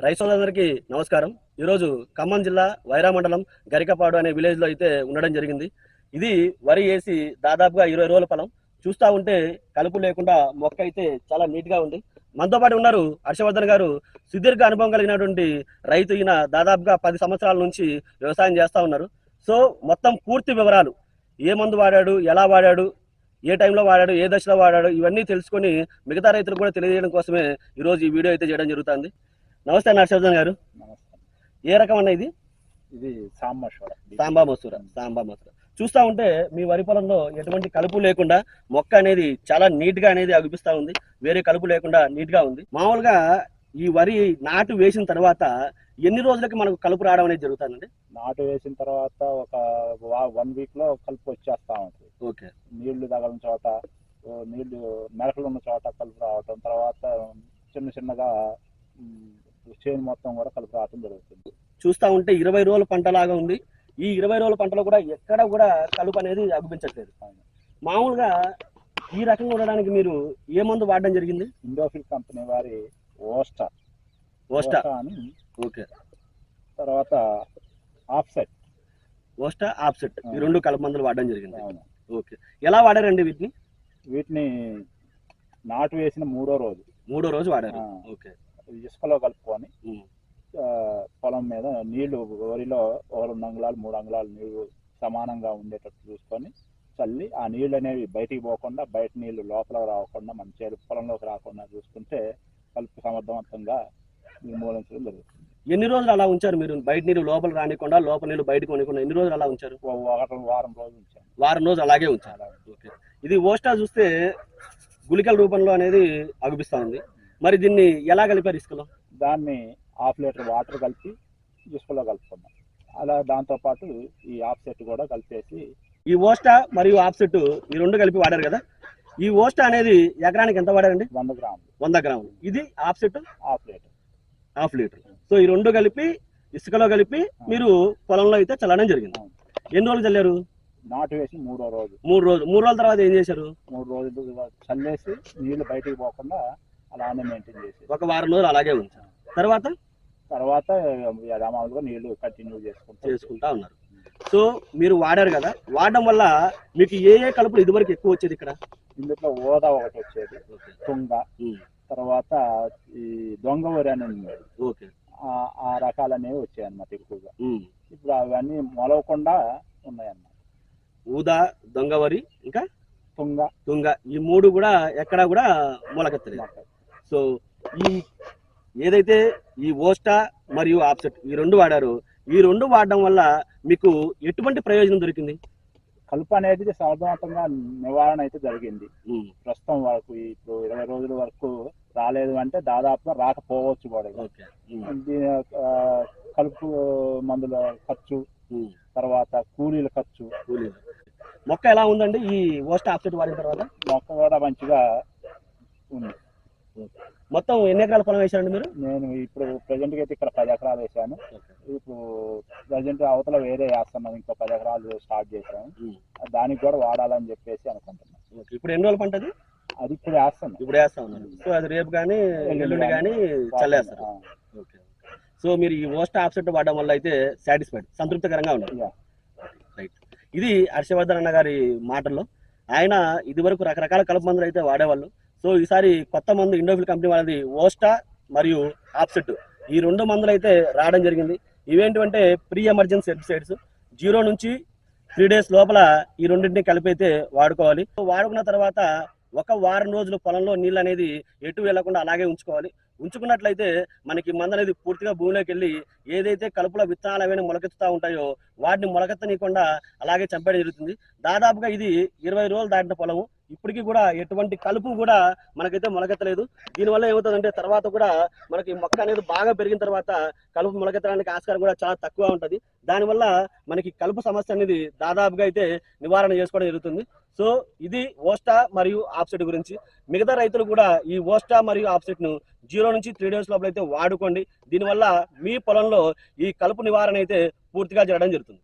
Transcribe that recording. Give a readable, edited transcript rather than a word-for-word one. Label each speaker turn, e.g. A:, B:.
A: రైతులందరికీ నమస్కారం. ఈరోజు ఖమ్మం జిల్లా వైరా మండలం గరికపాడు అనే విలేజ్లో అయితే ఉండడం జరిగింది. ఇది వరి వేసి దాదాపుగా 20 రోజుల పొలం. చూస్తూ ఉంటే కలుపు లేకుండా మొక్క అయితే చాలా నీట్గా ఉంది. మనతో పాటు ఉన్నారు హర్షవర్ధన్ గారు. సుదీర్ఘ అనుభవం కలిగినటువంటి రైతు. ఈయన దాదాపుగా 10 సంవత్సరాల నుంచి వ్యవసాయం చేస్తూ ఉన్నారు. సో మొత్తం పూర్తి వివరాలు, ఏ మందు వాడాడు, ఎలా వాడాడు, ఏ టైంలో వాడాడు, ఏ దశలో వాడాడు, ఇవన్నీ తెలుసుకొని మిగతా రైతులకు కూడా తెలియజేయడం కోసమే ఈరోజు ఈ వీడియో అయితే చేయడం జరుగుతుంది. నమస్తే అన్న హర్షవర్ధన్ గారు. ఏ రకం అన్న ఇది?
B: ఇది
A: సాంబా మసూర. చూస్తూ ఉంటే మీ వరి పొలంలో ఎటువంటి కలుపు లేకుండా మొక్క అనేది చాలా నీట్గా అనేది అగుపిస్తూ ఉంది. వేరే కలుపు లేకుండా నీట్గా ఉంది. మామూలుగా ఈ వరి నాటు వేసిన తర్వాత ఎన్ని రోజులకి మనకు కలుపు రావడం అనేది జరుగుతుందండి?
B: నాటు వేసిన తర్వాత ఒక 1 వీక్ లో కలుపు వచ్చేస్తా ఉంటుంది.
A: ఓకే.
B: నీళ్లు తగలిన చోట, నీళ్లు మెరకలు ఉన్న చోట కలుపు రావటం, తర్వాత చిన్నగా చేను మొత్తం కూడా కలుపు రావటం జరుగుతుంది.
A: చూస్తూ ఉంటే 20 రోజుల పంట లాగా ఉంది. ఈ 20 రోజుల పంటలో కూడా ఎక్కడ కూడా కలుపు అనేది అగుపించట్లేదు. మామూలుగా ఈ రకంగా ఉండడానికి మీరు ఏ మందు వాడడం జరిగింది?
B: ఇండోఫిల్ కంపెనీ వారి ఓస్టా అని.
A: ఓకే.
B: తర్వాత ఆఫ్సెట్.
A: ఓస్టా, ఆఫ్సెట్, ఈ 2 కలుపు మందులు వాడడం జరిగింది. ఓకే. ఎలా వాడారండి
B: వీటిని నాటు వేసిన మూడో రోజు
A: వాడారు. ఓకే.
B: ఇసుకలో కలుపుకొని పొలం మీద నీళ్లు, వరిలో 2 అంగుళాలు 3 అంగుళాలు నీళ్లు సమానంగా ఉండేటట్టు చూసుకొని చల్లి, ఆ నీళ్ళు అనేవి బయటికి పోకుండా, బయట నీళ్లు లోపల రాకుండా, మన చేలు పొలంలోకి రాకుండా చూసుకుంటే కలుపు సమర్థవంతంగా నిర్మూలించడం జరుగుతుంది.
A: ఎన్ని రోజులు అలా ఉంచారు మీరు? బయట నీళ్ళు లోపల రానికుండా, లోపల నీళ్ళు బయటకు కొనకుండా ఎన్ని రోజులు అలా ఉంచారు?
B: వారం రోజులు ఉంచాను.
A: వారం రోజులు అలాగే ఉంచారు. ఓకే. ఇది ఓస్టా చూస్తే గుళికల రూపంలో అనేది అగుపిస్తూ ఉంది. మరి దీన్ని ఎలా కలిపారు ఇసుకలో?
B: దాన్ని 1/2 లీటర్ వాటర్ కలిపి ఇసుకలో కలుపుకున్నాం. అలా దాంతోపాటు ఈ ఆఫ్సెట్ కూడా కలిపేసి,
A: ఈ ఓస్టా మరియు ఆఫ్సెట్ ఈ 2 కలిపి వాడారు కదా. ఈ ఓస్టా అనేది ఎకరానికి ఎంత వాడారండి?
B: 100 గ్రాములు.
A: 100 గ్రాములు. ఇది ఆఫ్సెట్
B: 1/2 లీటర్.
A: సో ఈ 2 కలిపి ఇసుకలో కలిపి మీరు పొలంలో అయితే చల్లడం జరిగింది. ఎన్ని రోజులు చల్లారు?
B: నాటు వేసి 3వ రోజు.
A: 3 రోజుల తర్వాత ఏం చేశారు?
B: 3 రోజులు చల్లేసి నీళ్లు బయటికి పోకుండా అలానే మెయింటైన్ చేసి
A: ఒక వారం రోజులు అలాగే ఉంచారు. తర్వాత
B: మామూలుగా నీళ్లు కంటిన్యూ చేసుకుంటా
A: ఉన్నారు. సో మీరు వాడారు కదా, వాడడం వల్ల మీకు ఏ కలుపులు ఇదివరకు ఎక్కువ వచ్చేది ఇక్కడ?
B: ఇందులో ఓదా ఒకటి వచ్చేది, తుంగ, తర్వాత ఈ దొంగ వరి అని ఉండేది.
A: ఓకే.
B: ఆ రకాలు అనేవి వచ్చాయి అన్నమాట ఎక్కువగా. ఇప్పుడు అవన్నీ మొలవకుండా ఉన్నాయన్నమాట.
A: ఊదా, దొంగ వరి, ఇంకా తుంగ, ఈ 3 కూడా ఎక్కడా కూడా మొలకెత్తలేదు. సో ఈ ఏదైతే ఈ ఓస్టా మరియు ఆఫ్సెట్ ఈ 2 వాడారో, ఈ 2 వాడడం వల్ల మీకు ఎటువంటి ప్రయోజనం దొరికింది?
B: కలుపు అనేది సమర్థవంతంగా నివారణ అయితే జరిగింది. ప్రస్తుతం వరకు ఇప్పుడు 20 రోజుల వరకు రాలేదు అంటే దాదాపుగా రాకపోవచ్చు కూడా. కలుపు మందుల ఖర్చు, తర్వాత కూలీల ఖర్చు.
A: మొక్క ఎలా ఉందండి ఈ ఓస్టా ఆఫ్సెట్ వాడిన తర్వాత?
B: మొక్క కూడా మంచిగా ఉంది.
A: మొత్తం ఎన్ని ఎకరాల పొలం వేసారండి మీరు?
B: నేను ఇప్పుడు ప్రజెంట్ గా అయితే ఇక్కడ 10 ఎకరాలు వేసాను. ఇప్పుడు ప్రజెంట్ అవతల వేరే వేస్తున్నాను, ఇంకో 10 ఎకరాలు స్టార్ట్ చేశాను. దానికి కూడా వాడాలని చెప్పేసి అనుకుంటున్నాను.
A: ఇప్పుడు ఎన్ని రోజుల పంట అది?
B: అది ఇప్పుడు
A: వేస్తా ఉన్నాను. సో అది రేపు కానీ ఎల్లుండి కానీ చల్లేస్తారు. ఓకే. సో మీరు ఈ ఓస్టా ఆఫ్సెట్ వాడడం వల్ల అయితే సాటిస్ఫైడ్, సంతృప్తికరంగా ఉన్నారు. రైట్. ఇది హర్షవర్ధన్ అన్న గారి మాటల్లో. ఆయన ఇదివరకు రకరకాల కలుపు మందులు అయితే వాడేవాళ్ళు. సో ఈసారి కొత్త మందు ఇండోఫిల్ కంపెనీ వాళ్ళది ఓస్టా మరియు ఆఫ్సెట్, ఈ 2 మందులు అయితే రావడం జరిగింది. ఇవేంటంటే ప్రీ ఎమర్జెన్సీ హెర్బిసైడ్స్. 0 నుంచి 3 డేస్ లోపల ఈ 2టిని కలిపి అయితే వాడుకోవాలి. వాడుకున్న తర్వాత ఒక వారం రోజులు పొలంలో నీళ్ళు అనేది ఎటు వెళ్లకుండా అలాగే ఉంచుకున్నట్లయితే మనకి మందు అనేది పూర్తిగా భూమిలోకి వెళ్ళి ఏదైతే కలుపుల విత్తనాలు అవన్నీ మొలకెత్తుతూ ఉంటాయో వాటిని మొలకెత్తనీయకుండా అలాగే చంపేయడం జరుగుతుంది. దాదాపుగా ఇది 20 రోజులు దాటిన పొలము. ఇప్పటికీ కూడా ఎటువంటి కలుపు కూడా మనకైతే మొలకెత్తలేదు. దీనివల్ల ఏమవుతుందంటే తర్వాత కూడా మనకి మొక్క అనేది బాగా పెరిగిన తర్వాత కలుపు మొలకెత్తడానికి ఆస్కారం కూడా చాలా తక్కువ ఉంటుంది. దానివల్ల మనకి కలుపు సమస్య అనేది దాదాపుగా అయితే నివారణ చేసుకోవడం జరుగుతుంది. సో ఇది ఓస్టా మరియు ఆఫ్సెట్ గురించి. మిగతా రైతులు కూడా ఈ ఓస్టా మరియు ఆఫ్సెట్ను 0 నుంచి 3 డేస్ లోపల అయితే వాడుకోండి. దీనివల్ల మీ పొలంలో ఈ కలుపు నివారణ అయితే పూర్తిగా జరగడం జరుగుతుంది.